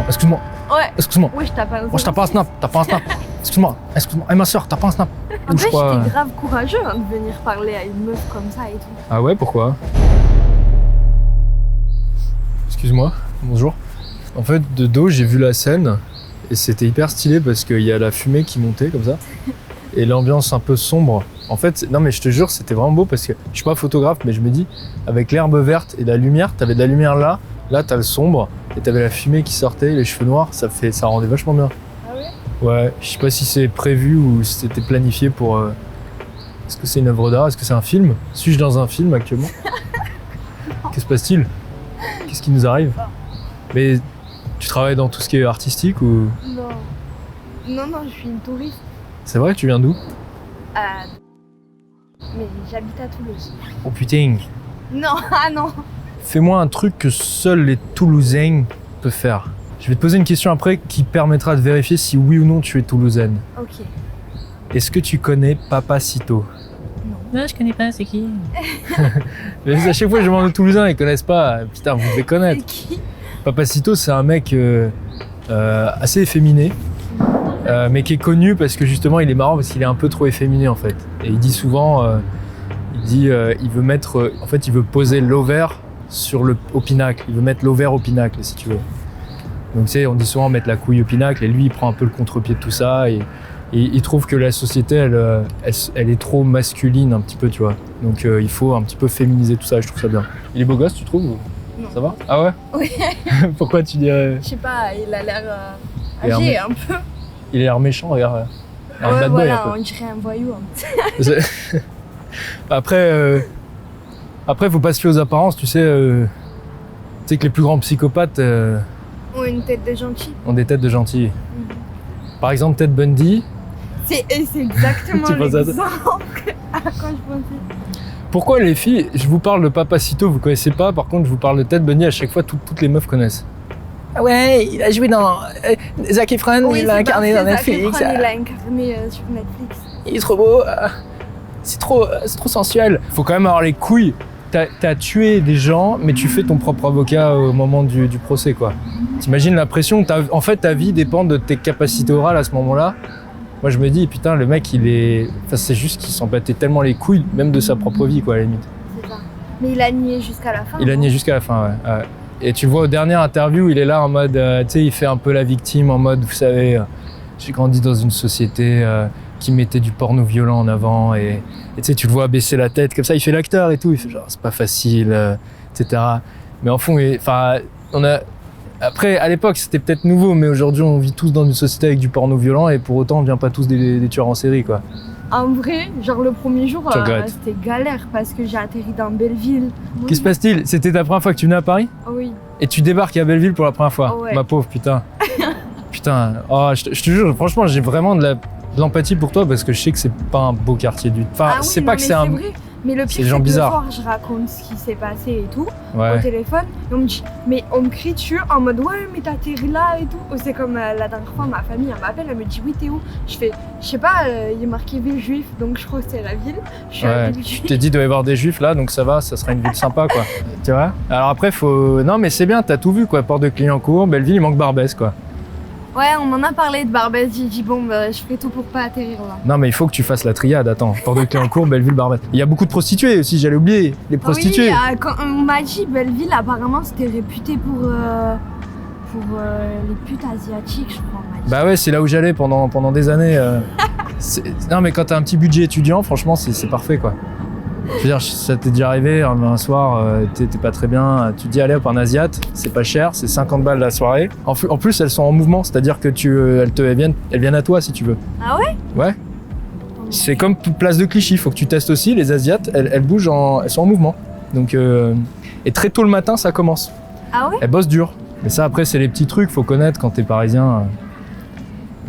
excuse-moi. Ouais. Excuse-moi. Oui, je t'ai pas un Moi, je t'as pas un snap. Excuse-moi. Et ma soeur, t'as pas un snap. En fait, j'étais grave courageux de venir parler à une meuf comme ça et tout. Ah ouais, pourquoi? Excuse-moi, bonjour. En fait, de dos, j'ai vu la scène et c'était hyper stylé parce qu'il y a la fumée qui montait comme ça et l'ambiance un peu sombre. En fait, non mais je te jure, c'était vraiment beau parce que je suis pas photographe, mais je me dis, avec l'herbe verte et la lumière, t'avais de la lumière là t'as le sombre et t'avais la fumée qui sortait, les cheveux noirs, ça rendait vachement bien. Ah ouais? Ouais, je sais pas si c'est prévu ou si c'était planifié pour... Est-ce que c'est une œuvre d'art? Est-ce que c'est un film? Suis-je dans un film actuellement? Qu'est-ce qui se passe-t-il? Qu'est-ce qui nous arrive? Mais tu travailles dans tout ce qui est artistique ou... Non, je suis une touriste. C'est vrai, tu viens d'où? Mais j'habite à Toulouse. Oh putain! Non, ah non! Fais-moi un truc que seuls les Toulousains peuvent faire. Je vais te poser une question après qui permettra de vérifier si oui ou non tu es toulousaine. Ok. Est-ce que tu connais Papacito? Non, je connais pas, c'est qui? À chaque fois que je demande aux Toulousains, ils connaissent pas. Putain, vous devez connaître. C'est qui? Papacito, c'est un mec assez efféminé, mais qui est connu parce que justement, il est marrant parce qu'il est un peu trop efféminé en fait. Et il dit souvent, il veut mettre, en fait, il veut poser l'ovaire au pinacle. Il veut mettre l'ovaire au pinacle, si tu veux. Donc tu sais, on dit souvent mettre la couille au pinacle, et lui, il prend un peu le contre-pied de tout ça. Et il trouve que la société, elle est trop masculine un petit peu, tu vois. Donc il faut un petit peu féminiser tout ça, je trouve ça bien. Il est beau gosse, tu trouves? Non. Ça va? Ah ouais? Oui. Pourquoi tu dirais? Je sais pas, il a l'air Il a âgé l'air un peu. Il a l'air méchant, regarde. Un Ouais, bad boy, voilà, un peu. on dirait un voyou. Hein. Après, faut pas se fier aux apparences, tu sais. Tu sais que les plus grands psychopathes Ou une tête de gentil. ont des têtes de gentils. Par exemple, Ted Bundy. C'est exactement Tu penses à ça? l'exemple à quoi je pensais. Pourquoi les filles, je vous parle de Papacito, vous connaissez pas, par contre je vous parle de Ted Bundy, à chaque fois toutes les meufs connaissent. Ah ouais, il a joué dans Zac Efron, Oui, il l'a c'est incarné parfait, dans Zac Netflix. Efron, il l'a incarné sur Netflix. Il est trop beau. C'est trop sensuel. Faut quand même avoir les couilles. T'as tué des gens, mais tu fais ton propre avocat au moment du procès, quoi. T'imagines la pression, en fait ta vie dépend de tes capacités orales à ce moment-là. Moi je me dis, putain, le mec c'est juste qu'il s'en battait tellement les couilles, même de sa propre vie, quoi, à la limite. C'est ça. Mais il a nié jusqu'à la fin. Il a nié jusqu'à la fin, ouais. Et tu le vois aux dernières interviews, il est là en mode, tu sais, il fait un peu la victime, en mode, vous savez, j'ai grandi dans une société qui mettait du porno violent en avant, et tu sais, tu le vois baisser la tête, comme ça, il fait l'acteur et tout, il fait genre, c'est pas facile, etc. Mais en fond, après, à l'époque, c'était peut-être nouveau, mais aujourd'hui, on vit tous dans une société avec du porno violent, et pour autant, on devient pas tous des tueurs en série, quoi. En vrai, genre le premier jour, Tu regrettes? c'était galère parce que j'ai atterri dans Belleville. Qu'est-ce qui se passe-t-il? C'était ta première fois que tu venais à Paris? Oui. Et tu débarques à Belleville pour la première fois? Ouais. Ma pauvre, putain. Putain, oh, je te jure, franchement, j'ai vraiment de l'empathie pour toi parce que je sais que c'est pas un beau quartier du tout. Enfin, Ah oui, c'est non, pas que mais c'est un... vrai. Mais le c'est pire, des gens c'est que bizarres. le soir, je raconte ce qui s'est passé et tout Ouais. au téléphone. Et on me dit, mais on me crie dessus en mode ouais, mais t'as atterri là et tout. C'est comme la dernière fois, ma famille, elle m'appelle, elle me dit oui, t'es où? Je fais, je sais pas, il est marqué ville juive, donc je crois que c'est la ville. Je suis à Ouais, ville tu juive. t'es dit, il doit y avoir des juifs là, donc ça va, ça sera une ville sympa, quoi. Tu vois? Alors après, non, mais c'est bien, t'as tout vu, quoi. Port de Clignancourt, Belleville, il manque Barbès, quoi. Ouais, on m'en a parlé de Barbès. J'ai dit bon, bah, je ferai tout pour pas atterrir là. Non, mais il faut que tu fasses la triade, attends. Port de Clignancourt, Belleville, Barbès. Il y a beaucoup de prostituées aussi, j'allais oublier. Les prostituées. Oui, quand on m'a dit Belleville, apparemment, c'était réputé pour les putes asiatiques, je crois. On m'a dit. Bah ouais, c'est là où j'allais pendant des années. Non, mais quand t'as un petit budget étudiant, franchement, c'est parfait, quoi. Je veux dire, ça t'est déjà arrivé, un soir, t'es pas très bien, tu te dis, allez hop, un asiate, c'est pas cher, c'est 50 balles la soirée. En plus, elles sont en mouvement, c'est-à-dire que elles viennent à toi, si tu veux. Ah ouais? Ouais. C'est comme place de Clichy, faut que tu testes aussi, les asiates, elles bougent, elles sont en mouvement. Donc, et très tôt le matin, ça commence. Ah ouais? Elles bossent dur. Mais ça, après, c'est les petits trucs, faut connaître quand t'es parisien.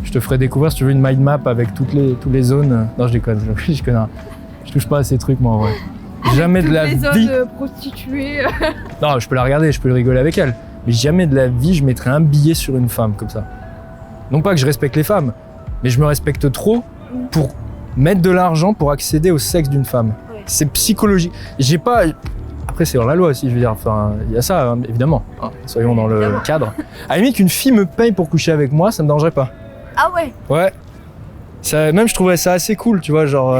Je te ferai découvrir, si tu veux, une mind map avec toutes les zones. Non, je déconne, je connais. Je touche pas à ces trucs, moi, en vrai. Jamais de la Les vie. zones prostituées. Non, je peux la regarder, je peux rigoler avec elle. Mais jamais de la vie, je mettrais un billet sur une femme comme ça. Non pas que je respecte les femmes, mais je me respecte trop pour mettre de l'argent pour accéder au sexe d'une femme. Ouais. C'est psychologique. après c'est hors la loi aussi, je veux dire, enfin, il y a ça, hein, évidemment, hein, soyons dans le Évidemment. cadre. À la limite qu'une fille me paye pour coucher avec moi, ça me dérangerait pas. Ah ouais. Ouais. Ça, même je trouverais ça assez cool, tu vois, genre...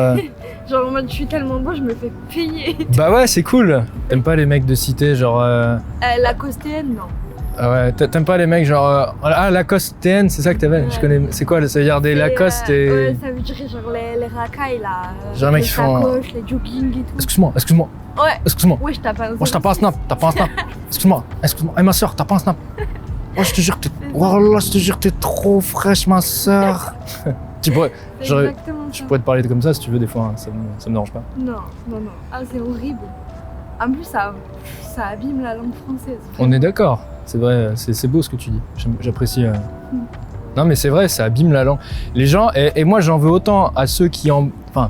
Genre en mode je suis tellement beau, je me fais payer. bah ouais, c'est cool. T'aimes pas les mecs de cité, genre... La costéenne, non. Ah ouais, t'aimes pas les mecs genre... ah, Lacoste TN, c'est ça que t'avais? Ouais. Je connais... C'est quoi, ça veut dire des Lacoste et... Ouais, ça veut dire genre les racailles là. Genre, mec, les ils font- sacoches, les jogging et tout. Excuse-moi. Ouais. Excuse-moi. Ouais, je tape un Oh, je t'as pas un snap. Excuse-moi. Eh, ma soeur, t'as pas un snap. Oh, je te jure que t'es... Oh là, je te jure que t'es trop fraîche, ma soeur. Tu pourrais... C'est j'aurais- exactement Je ça. pourrais te parler comme ça si tu veux, des fois, hein, ça me dérange pas. Non. Ah, c'est horrible. En plus, ça abîme la langue française. On est d'accord, c'est vrai, c'est beau ce que tu dis, j'apprécie. Non mais c'est vrai, ça abîme la langue. Les gens, et moi j'en veux autant à ceux qui en... Enfin,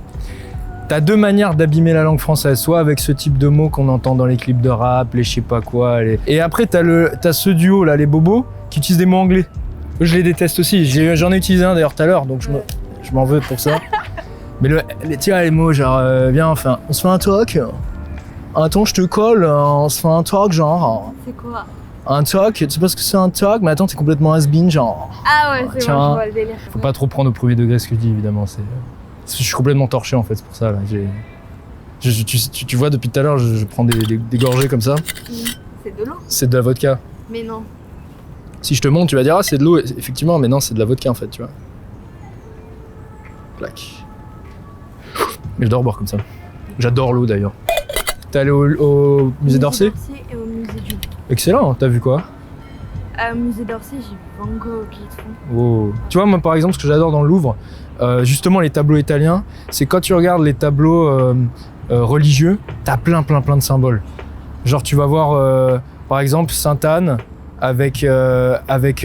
t'as deux manières d'abîmer la langue française, soit avec ce type de mots qu'on entend dans les clips de rap, les je sais pas quoi, et après t'as ce duo là, les bobos, qui utilisent des mots anglais. Eux, je les déteste aussi, j'en ai utilisé un d'ailleurs tout à l'heure, donc je m'en veux pour ça. Mais tu vois, les mots genre, viens, enfin, on se fait un talk. Attends, je te colle, on se fait un talk, genre. C'est quoi? Un talk, tu sais pas ce que c'est un talk, mais attends, t'es complètement has-been, genre. Ah ouais, c'est Tiens. bon, je vois le délire. Faut pas trop prendre au premier degré ce que je dis, évidemment. Je suis complètement torché en fait, c'est pour ça. Là. Tu vois, depuis tout à l'heure, je prends des gorgées comme ça. C'est de l'eau. C'est de la vodka. Mais non. Si je te montre, tu vas dire, ah, c'est de l'eau, effectivement, mais non, c'est de la vodka en fait, tu vois. Plac. Mais j'adore boire comme ça. J'adore l'eau d'ailleurs. T'es allé au musée d'Orsay? Et au musée du... Excellent, t'as vu quoi? Au musée d'Orsay, j'ai vu Van Gogh et tout. Oh. Tu vois, moi par exemple, ce que j'adore dans le Louvre, justement les tableaux italiens, c'est quand tu regardes les tableaux religieux, t'as plein de symboles. Genre tu vas voir par exemple Sainte-Anne avec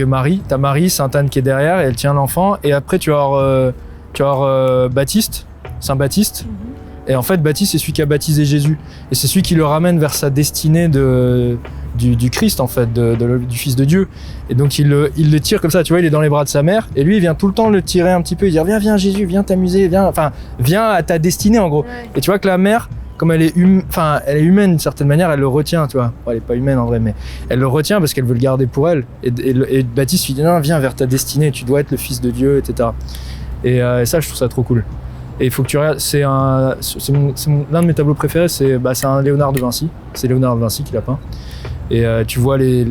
Marie, t'as Marie, Sainte-Anne qui est derrière et elle tient l'enfant, et après tu vas voir Baptiste, Saint Baptiste, et en fait Baptiste c'est celui qui a baptisé Jésus, et c'est celui qui le ramène vers sa destinée du Christ en fait, du Fils de Dieu. Et donc il le tire comme ça, tu vois, il est dans les bras de sa mère, et lui il vient tout le temps le tirer un petit peu, il dit viens Jésus, viens t'amuser, viens à ta destinée en gros. Ouais. Et tu vois que la mère, comme elle est humaine d'une certaine manière, elle le retient, tu vois. Bon, elle est pas humaine en vrai, mais elle le retient parce qu'elle veut le garder pour elle. Et Baptiste lui dit non, viens vers ta destinée, tu dois être le Fils de Dieu, etc. Et ça, je trouve ça trop cool. Et il faut que tu regardes, l'un de mes tableaux préférés, c'est un Léonard de Vinci. C'est Léonard de Vinci qui l'a peint. Et tu vois les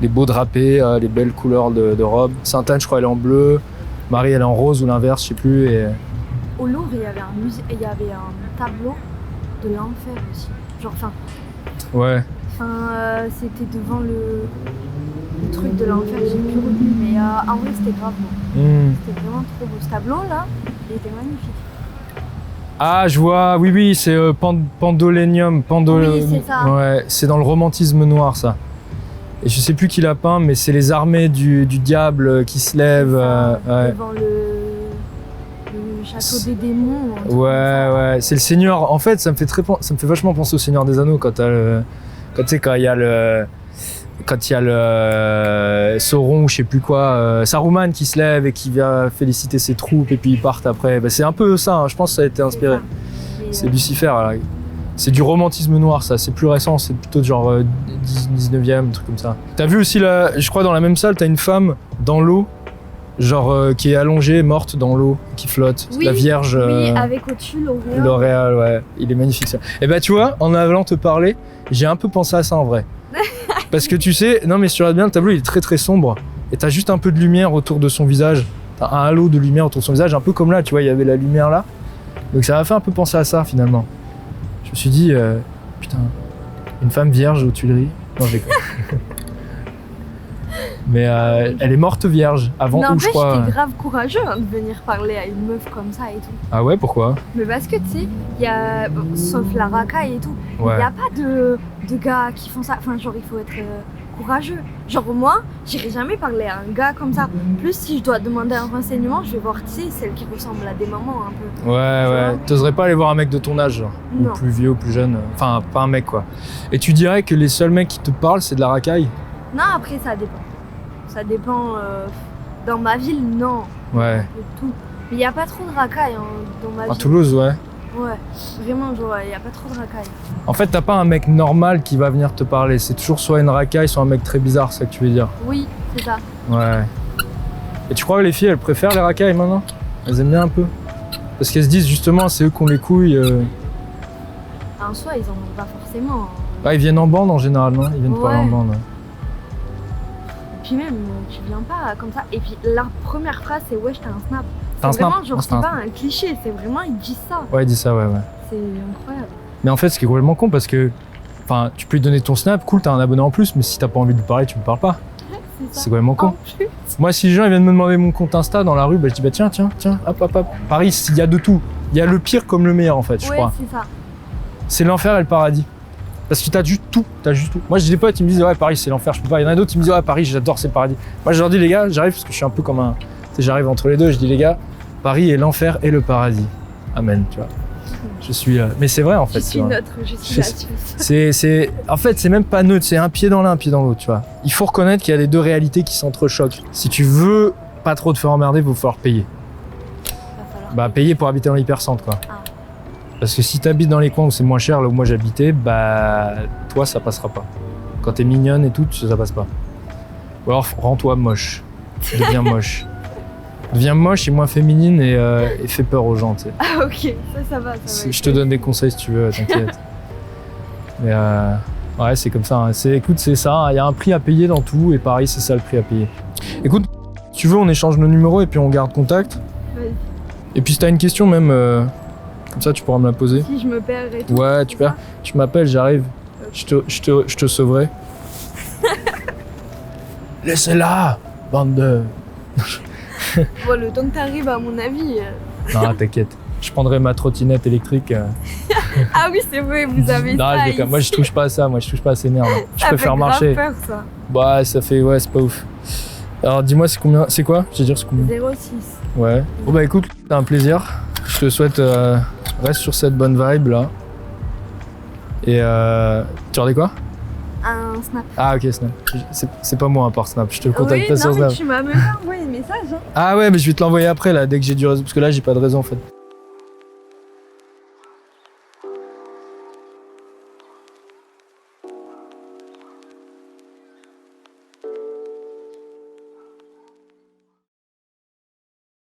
beaux drapés, les belles couleurs de robe. Sainte-Anne, je crois, elle est en bleu. Marie, elle est en rose ou l'inverse, je sais plus. Et... Au Louvre, il y avait un tableau de l'enfer aussi. Genre, Ouais. c'était devant le truc de l'enfer, j'ai plus retenu. Mais en vrai, c'était grave beau. C'était vraiment trop beau. Ce tableau-là, il était magnifique. Ah, je vois, oui, c'est Pandolénium. Oui, c'est ça. Ouais, c'est dans le romantisme noir, ça. Et je sais plus qui l'a peint, mais c'est les armées du diable qui se lèvent. Ouais. Devant le château des démons. un truc comme ça. Ouais, c'est le Seigneur. En fait, ça me fait vachement penser au Seigneur des Anneaux quand il y a le Sauron ou je sais plus quoi, Saruman qui se lève et qui vient féliciter ses troupes et puis ils partent après. C'est un peu ça, hein. Je pense que ça a été inspiré. C'est Lucifer, là. C'est du romantisme noir, ça. C'est plus récent, c'est plutôt genre 19e, un truc comme ça. T'as vu aussi, je crois dans la même salle, t'as une femme dans l'eau, genre qui est allongée, morte dans l'eau, qui flotte. Oui, la Vierge. Oui, avec au-dessus l'auréole. L'Oréal, ouais. Il est magnifique, ça. Et tu vois, en allant te parler, j'ai un peu pensé à ça en vrai. Parce que tu sais, non mais si tu regardes bien, le tableau il est très sombre et t'as juste un peu de lumière autour de son visage. T'as un halo de lumière autour de son visage, un peu comme là, tu vois, il y avait la lumière là. Donc ça m'a fait un peu penser à ça finalement. Je me suis dit, putain, une femme vierge aux Tuileries. Non, j'ai Mais elle est morte vierge avant ou je crois. N'empêche, t'es grave courageux de venir parler à une meuf comme ça et tout. Ah ouais, pourquoi? Mais parce que tu sais, il y a, sauf la racaille et tout, il Ouais. n'y a pas de gars qui font ça. Enfin, genre, il faut être courageux. Genre, moi, j'irai jamais parler à un gars comme ça. Plus, si je dois demander un renseignement, je vais voir, tu sais, celle qui ressemble à des mamans un peu. Ouais. T'oserais pas aller voir un mec de ton âge, genre. Non. Ou plus vieux ou plus jeune. Enfin, pas un mec, quoi. Et tu dirais que les seuls mecs qui te parlent, c'est de la racaille? Non, après, ça dépend. Ça dépend. Dans ma ville, non. Ouais. De tout. Mais il n'y a pas trop de racailles dans ma ville. À Toulouse, ouais. Ouais, vraiment, genre, il n'y a pas trop de racailles. En fait, t'as pas un mec normal qui va venir te parler. C'est toujours soit une racaille, soit un mec très bizarre, c'est ça que tu veux dire. Oui, c'est ça. Ouais. Et tu crois que les filles, elles préfèrent les racailles maintenant? Elles aiment bien un peu? Parce qu'elles se disent justement, c'est eux qui ont les couilles. En soi, ils en ont pas forcément. Ah, ils viennent en bande en général, non? Ils viennent parler en Ouais. bande. Ouais. Et puis même, tu viens pas comme ça. Et puis la première phrase, c'est wesh, t'as un snap. T'as un C'est vraiment, snap? genre, Ouais, c'est t'as un pas un cliché, c'est vraiment, ils disent ça. Ouais, dis ça, ouais. C'est incroyable. Mais en fait, ce qui est complètement con parce que. Enfin, tu peux lui donner ton snap, cool, t'as un abonné en plus, mais si t'as pas envie de lui parler, tu lui parles pas. C'est ça. C'est complètement con. En plus, Moi, si les gens ils viennent me demander mon compte Insta dans la rue, bah, je dis bah tiens, hop. Paris, il y a de tout. Il y a le pire comme le meilleur en fait, je ouais, crois. c'est ça. C'est l'enfer et le paradis. Parce que t'as juste tout. Moi, j'ai des potes, ils me disent ouais, Paris, c'est l'enfer, je peux pas. Il y en a d'autres, ils me disent ouais, Paris, j'adore, c'est le paradis. Moi, je leur dis les gars, j'arrive parce que je suis un peu comme un. Tu sais, j'arrive entre les deux, je dis les gars, Paris est l'enfer et le paradis. Amen, tu vois. Je suis. Mais c'est vrai en fait. Je tu suis vois. neutre, je suis Je- là-dessus. En fait, c'est même pas neutre, c'est un pied dans l'un, un pied dans l'autre, tu vois. Il faut reconnaître qu'il y a les deux réalités qui s'entrechoquent. Si tu veux pas trop te faire emmerder, il va falloir payer. Va falloir. Bah, payer pour habiter dans l'hypercentre, quoi. Ah. Parce que si t'habites dans les coins où c'est moins cher, là où moi j'habitais, bah, toi, ça passera pas. Quand t'es mignonne et tout, ça passe pas. Ou alors, rends-toi moche. Deviens moche. Deviens moche et moins féminine et fais peur aux gens, tu sais. Ah, ok, ça va. Je te donne des conseils si tu veux, t'inquiète. Mais ouais, c'est comme ça. Hein. Écoute, c'est ça. Il y a un prix à payer dans tout et pareil, c'est ça le prix à payer. Écoute, si tu veux, on échange nos numéros et puis on garde contact. Vas-y. Et puis si t'as une question même, comme ça, tu pourras me la poser. Si je me perds et tout. Ouais, c'est tu perds. ça Tu m'appelles, j'arrive. Je te sauverai. Laissez-la, bande de... Bon, le temps que t'arrives, à mon avis. Non, t'inquiète. Je prendrai ma trottinette électrique. Ah oui, c'est vrai, vous avez Non, ça. je déconne. Moi, je touche pas à ça. Moi, je touche pas à ces nerfs. Je Ça préfère fait marcher. grave peur, ça. Bah, ça fait... Ouais, c'est pas ouf. Alors, dis-moi, c'est combien? C'est quoi? Je vais dire, c'est combien? 06. Ouais. Bon, bah, écoute, c'est un plaisir. Je te souhaite... reste sur cette bonne vibe, là. Et tu regardais quoi? Un snap. Ah, ok, Snap. C'est pas moi, à part Snap. Je te contacte Oui, pas sur non, mais Snap. tu m'as même pas envoyé le message. Hein. Ah ouais, mais je vais te l'envoyer après, là, dès que j'ai du réseau. Parce que là, j'ai pas de réseau, en fait.